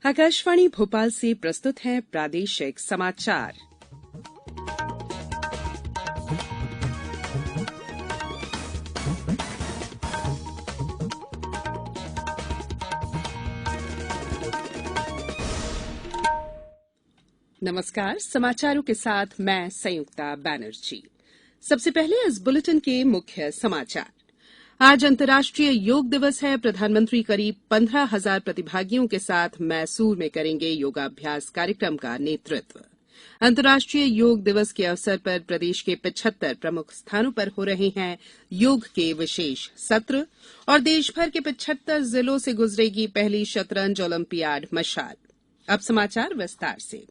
आकाशवाणी भोपाल से प्रस्तुत हैं प्रादेशिक समाचार। नमस्कार, समाचारों के साथ मैं संयुक्ता बैनर्जी। सबसे पहले इस बुलेटिन के मुख्य समाचार। आज अंतर्राष्ट्रीय योग दिवस है। प्रधानमंत्री करीब 15,000 प्रतिभागियों के साथ मैसूर में करेंगे योगाभ्यास कार्यक्रम का नेतृत्व। अंतर्राष्ट्रीय योग दिवस के अवसर पर प्रदेश के 75 प्रमुख स्थानों पर हो रहे हैं योग के विशेष सत्र और देश भर के 75 जिलों से गुजरेगी पहली शतरंज ओलंपियाड मशाल। अब समाचार विस्तार से।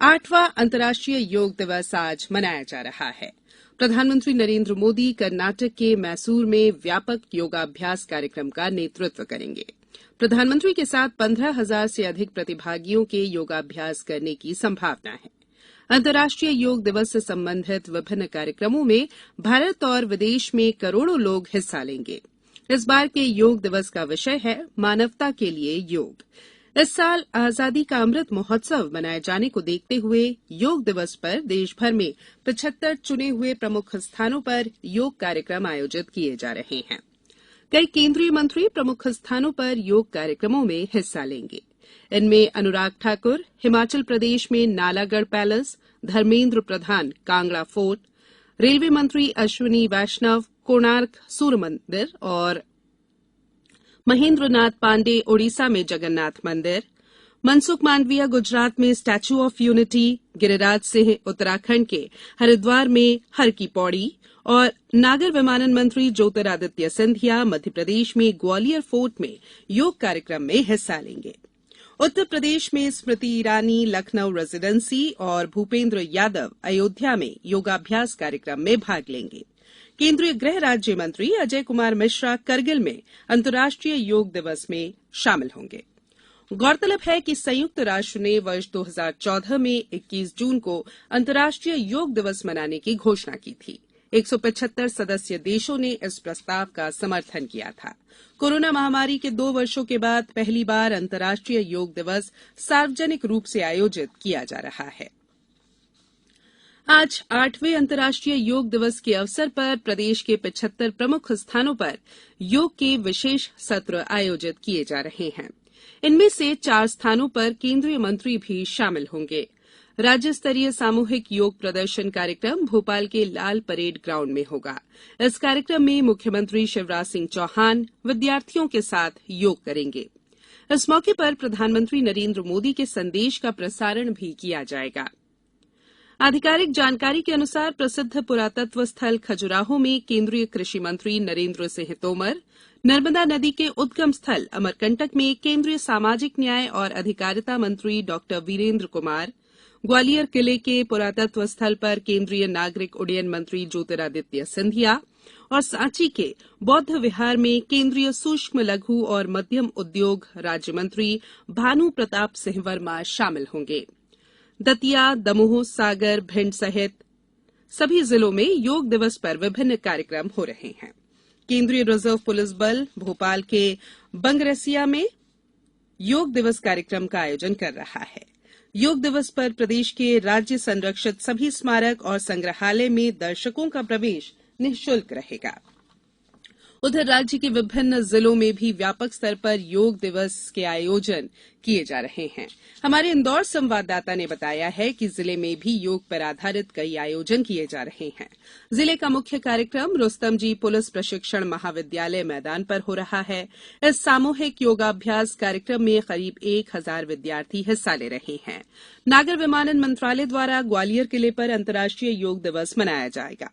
8वां अंतर्राष्ट्रीय योग दिवस आज मनाया जा रहा है। प्रधानमंत्री नरेंद्र मोदी कर्नाटक के मैसूर में व्यापक योगाभ्यास कार्यक्रम का नेतृत्व करेंगे। प्रधानमंत्री के साथ 15,000 से अधिक प्रतिभागियों के योगाभ्यास करने की संभावना है। अंतर्राष्ट्रीय योग दिवस से संबंधित विभिन्न कार्यक्रमों में भारत और विदेश में करोड़ों लोग हिस्सा लेंगे। इस बार के योग दिवस का विषय है मानवता के लिए योग। इस साल आजादी का अमृत महोत्सव मनाए जाने को देखते हुए योग दिवस पर देश भर में 75 चुने हुए प्रमुख स्थानों पर योग कार्यक्रम आयोजित किए जा रहे हैं। कई केंद्रीय मंत्री प्रमुख स्थानों पर योग कार्यक्रमों में हिस्सा लेंगे। इनमें अनुराग ठाकुर हिमाचल प्रदेश में Nalagarh palace, Dharmendra Pradhan Kangra fort, railway मंत्री अश्विनी वैष्णव कोणार्क सूर्य मंदिर और महेंद्र नाथ पांडे ओडिशा में जगन्नाथ मंदिर, मनसुख मांडविया गुजरात में statue of unity, Giriraj Singh Uttarakhand के हरिद्वार में हर की पौड़ी और नागर विमानन मंत्री ज्योतिरादित्य सिंधिया मध्य प्रदेश में ग्वालियर फोर्ट में योग कार्यक्रम में हिस्सा लेंगे। उत्तर प्रदेश में स्मृति ईरानी लखनऊ रेजिडेंसी और भूपेंद्र यादव अयोध्या में योगाभ्यास कार्यक्रम में भाग लेंगे। केंद्रीय गृह राज्य मंत्री अजय कुमार मिश्रा करगिल में अंतर्राष्ट्रीय योग दिवस में शामिल होंगे। गौरतलब है कि संयुक्त राष्ट्र ने वर्ष 2014 में 21 जून को अंतर्राष्ट्रीय योग दिवस मनाने की घोषणा की थी। 175 सदस्य देशों ने इस प्रस्ताव का समर्थन किया था। कोरोना महामारी के 2 वर्षों के बाद पहली बार अंतर्राष्ट्रीय योग दिवस सार्वजनिक रूप से आयोजित किया जा रहा है। आज 8वें अंतर्राष्ट्रीय योग दिवस के अवसर पर प्रदेश के 75 प्रमुख स्थानों पर योग के विशेष सत्र आयोजित किए जा रहे हैं। इनमें से 4 स्थानों पर केंद्रीय मंत्री भी शामिल होंगे। राज्य स्तरीय सामूहिक योग प्रदर्शन कार्यक्रम भोपाल के लाल परेड ग्राउंड में होगा। इस कार्यक्रम में मुख्यमंत्री शिवराज सिंह चौहान विद्यार्थियों के साथ योग करेंगे। इस मौके पर प्रधानमंत्री नरेंद्र मोदी के संदेश का प्रसारण भी किया जाएगा। आधिकारिक जानकारी के अनुसार प्रसिद्ध पुरातत्व स्थल खजुराहो में केंद्रीय कृषि मंत्री नरेंद्र सिंह तोमर, नर्मदा नदी के उद्गम स्थल अमरकंटक में केंद्रीय सामाजिक न्याय और अधिकारिता मंत्री डॉ वीरेंद्र कुमार, ग्वालियर किले के पुरातत्व स्थल पर केंद्रीय नागरिक उड्डयन मंत्री ज्योतिरादित्य सिंधिया और सांची के बौद्ध विहार में केंद्रीय सूक्ष्म लघु और मध्यम उद्योग राज्य मंत्री भानु प्रताप सिंह वर्मा शामिल होंगे। दतिया, दमोह, सागर, भिंड सहित सभी जिलों में योग दिवस पर विभिन्न कार्यक्रम हो रहे हैं। केंद्रीय रिजर्व पुलिस बल भोपाल के बंगरसिया में योग दिवस कार्यक्रम का आयोजन कर रहा है। योग दिवस पर प्रदेश के राज्य संरक्षित सभी स्मारक और संग्रहालय में दर्शकों का प्रवेश निःशुल्क रहेगा। उधर राज्य के विभिन्न जिलों में भी व्यापक स्तर पर योग दिवस के आयोजन किए जा रहे हैं। हमारे इंदौर संवाददाता ने बताया है कि जिले में भी योग पर आधारित कई आयोजन किए जा रहे हैं। जिले का मुख्य कार्यक्रम रुस्तम जी पुलिस प्रशिक्षण महाविद्यालय मैदान पर हो रहा है। इस सामूहिक योगाभ्यास कार्यक्रम में करीब 1,000 विद्यार्थी हिस्सा ले रहे हैं। नागर विमानन मंत्रालय द्वारा ग्वालियर किले पर अंतर्राष्ट्रीय योग दिवस मनाया जाएगा।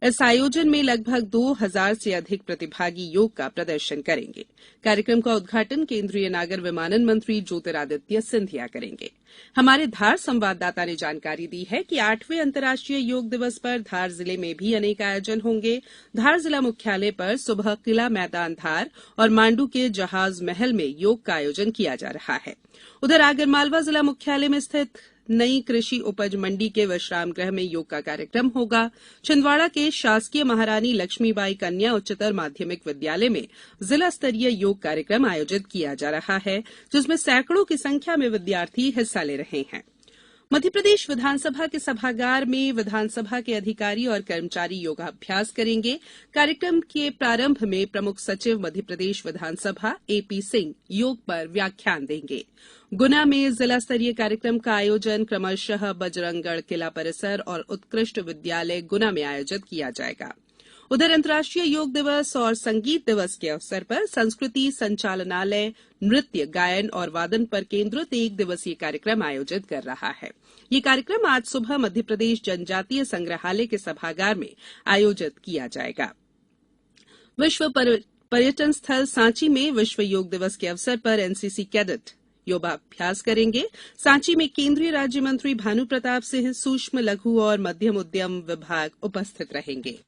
इस आयोजन में लगभग 2,000 से अधिक प्रतिभागी योग का प्रदर्शन करेंगे। कार्यक्रम का उद्घाटन केंद्रीय नागर विमानन मंत्री ज्योतिरादित्य सिंधिया करेंगे। हमारे धार संवाददाता ने जानकारी दी है कि 8वें अंतर्राष्ट्रीय योग दिवस पर धार जिले में भी अनेक आयोजन होंगे। धार जिला मुख्यालय पर सुबह किला मैदान धार और मांडू के जहाज महल में योग का आयोजन किया जा रहा है। उधर आगरमालवा जिला मुख्यालय में स्थित नई कृषि उपज मंडी के विश्राम गृह में योग का कार्यक्रम होगा। छिंदवाड़ा के शासकीय महारानी लक्ष्मीबाई कन्या उच्चतर माध्यमिक विद्यालय में जिला स्तरीय योग कार्यक्रम आयोजित किया जा रहा है, जिसमें सैकड़ों की संख्या में विद्यार्थी हिस्सा ले रहे हैं। मध्यप्रदेश विधानसभा के सभागार में विधानसभा के अधिकारी और कर्मचारी योगाभ्यास करेंगे। कार्यक्रम के प्रारंभ में प्रमुख सचिव मध्यप्रदेश विधानसभा एपी सिंह योग पर व्याख्यान देंगे। गुना में जिला स्तरीय कार्यक्रम का आयोजन क्रमशः बजरंगगढ़ किला परिसर और उत्कृष्ट विद्यालय गुना में आयोजित किया जाएगा। उधर अंतर्राष्ट्रीय योग दिवस और संगीत दिवस के अवसर पर संस्कृति संचालनालय नृत्य, गायन और वादन पर केंद्रित 1 दिवसीय कार्यक्रम आयोजित कर रहा है। ये कार्यक्रम आज सुबह मध्यप्रदेश जनजातीय संग्रहालय के सभागार में आयोजित किया जाएगा। विश्व पर्यटन स्थल सांची में विश्व योग दिवस के अवसर पर एनसीसी कैडेट योगाभ्यास करेंगे। सांची में केंद्रीय राज्य मंत्री भानु प्रताप सिंह, सूक्ष्म लघु और मध्यम उद्यम विभाग उपस्थित रहेंगे।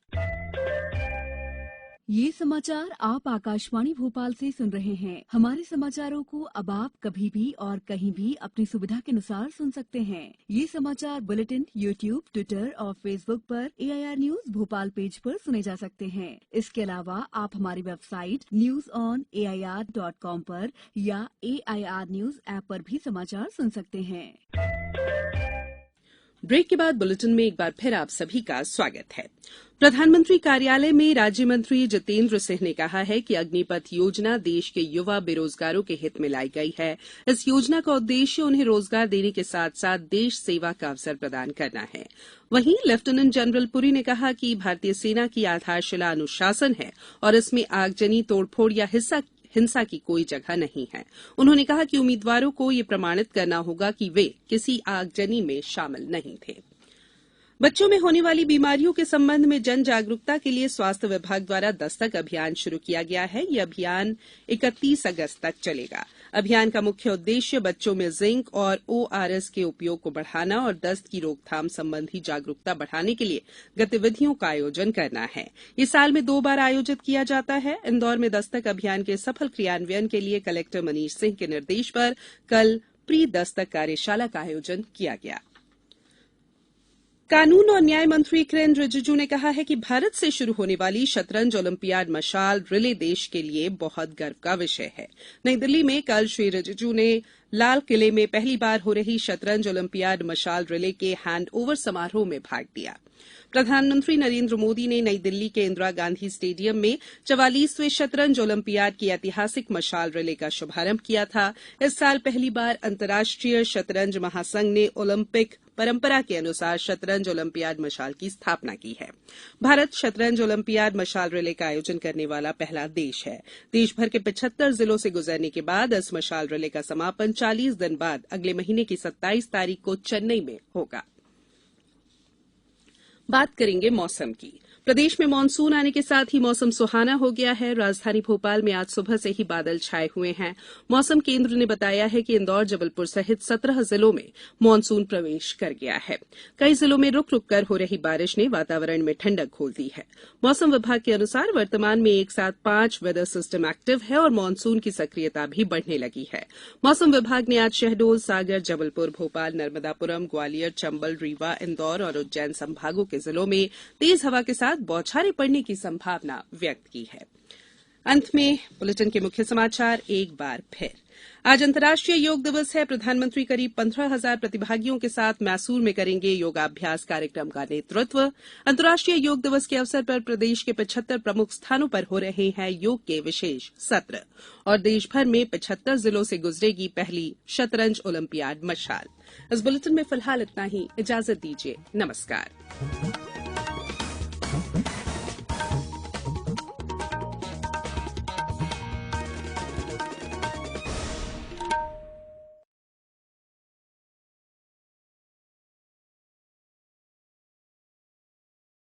ये समाचार आप आकाशवाणी भोपाल से सुन रहे हैं। हमारे समाचारों को अब आप कभी भी और कहीं भी अपनी सुविधा के अनुसार सुन सकते हैं। ये समाचार बुलेटिन यूट्यूब, ट्विटर और फेसबुक पर AIR न्यूज भोपाल पेज पर सुने जा सकते हैं। इसके अलावा आप हमारी वेबसाइट newsonair.com पर या AIR न्यूज ऐप पर भी समाचार सुन सकते हैं। ब्रेक के बाद बुलेटिन में एक बार फिर आप सभी का स्वागत है। प्रधानमंत्री कार्यालय में राज्य मंत्री जितेंद्र सिंह ने कहा है कि अग्निपथ योजना देश के युवा बेरोजगारों के हित में लाई गई है। इस योजना का उद्देश्य उन्हें रोजगार देने के साथ साथ देश सेवा का अवसर प्रदान करना है। वहीं लेफ्टिनेंट जनरल पुरी ने कहा कि भारतीय सेना की आधारशिला अनुशासन है और इसमें आगजनी, तोड़फोड़ या हिंसा की कोई जगह नहीं है। उन्होंने कहा कि उम्मीदवारों को ये प्रमाणित करना होगा कि वे किसी आगजनी में शामिल नहीं थे। बच्चों में होने वाली बीमारियों के संबंध में जन जागरूकता के लिए स्वास्थ्य विभाग द्वारा दस्तक अभियान शुरू किया गया है। यह अभियान 31 अगस्त तक चलेगा। अभियान का मुख्य उद्देश्य बच्चों में जिंक और ORS के उपयोग को बढ़ाना और दस्त की रोकथाम संबंधी जागरूकता बढ़ाने के लिए गतिविधियों का आयोजन करना है। ये साल में 2 बार आयोजित किया जाता है। इंदौर में दस्तक अभियान के सफल क्रियान्वयन के लिए कलेक्टर मनीष सिंह के निर्देश पर कल प्री दस्तक कार्यशाला का आयोजन किया गया। कानून और न्याय मंत्री किरेन रिजिजू ने कहा है कि भारत से शुरू होने वाली शतरंज ओलंपियाड मशाल रिले देश के लिए बहुत गर्व का विषय है। नई दिल्ली में कल श्री रिजिजू ने लाल किले में पहली बार हो रही शतरंज ओलंपियाड मशाल रिले के हैंड ओवर समारोह में भाग लिया। प्रधानमंत्री नरेंद्र मोदी ने नई दिल्ली के इंदिरा गांधी स्टेडियम में 44वें शतरंज ओलंपियाड की ऐतिहासिक मशाल रिले का शुभारंभ किया था। इस साल पहली बार अंतर्राष्ट्रीय शतरंज महासंघ ने ओलंपिक परंपरा के अनुसार शतरंज ओलंपियाड मशाल की स्थापना की है। भारत शतरंज ओलंपियाड मशाल रिले का आयोजन करने वाला पहला देश है। देश भर के 75 जिलों से गुजरने के बाद इस मशाल रिले का समापन 40 दिन बाद अगले महीने की 27 तारीख को चेन्नई में होगा। बात करेंगे मौसम की। प्रदेश में मानसून आने के साथ ही मौसम सुहाना हो गया है। राजधानी भोपाल में आज सुबह से ही बादल छाए हुए हैं। मौसम केंद्र ने बताया है कि इंदौर, जबलपुर सहित 17 जिलों में मानसून प्रवेश कर गया है। कई जिलों में रुक रुक कर हो रही बारिश ने वातावरण में ठंडक घोल दी है। मौसम विभाग के अनुसार वर्तमान में एक साथ 5 वेदर सिस्टम एक्टिव है और मानसून की सक्रियता भी बढ़ने लगी है। मौसम विभाग ने आज शहडोल, सागर, जबलपुर, भोपाल, नर्मदापुरम, ग्वालियर, चंबल, रीवा, इंदौर और उज्जैन संभागों के जिलों में तेज हवा के साथ बौछारें पड़ने की संभावना व्यक्त की है। अंत में बुलेटिन के मुख्य समाचार एक बार फिर। आज अंतर्राष्ट्रीय योग दिवस है। प्रधानमंत्री करीब 15,000 प्रतिभागियों के साथ मैसूर में करेंगे योगाभ्यास कार्यक्रम का नेतृत्व। अंतर्राष्ट्रीय योग दिवस के अवसर पर प्रदेश के 75 प्रमुख स्थानों पर हो रहे हैं योग के विशेष सत्र और देश भर में 75 जिलों से गुजरेगी पहली शतरंज ओलंपियाड मशाल। इस बुलेटिन में फिलहाल इतना ही। इजाजत दीजिए। नमस्कार।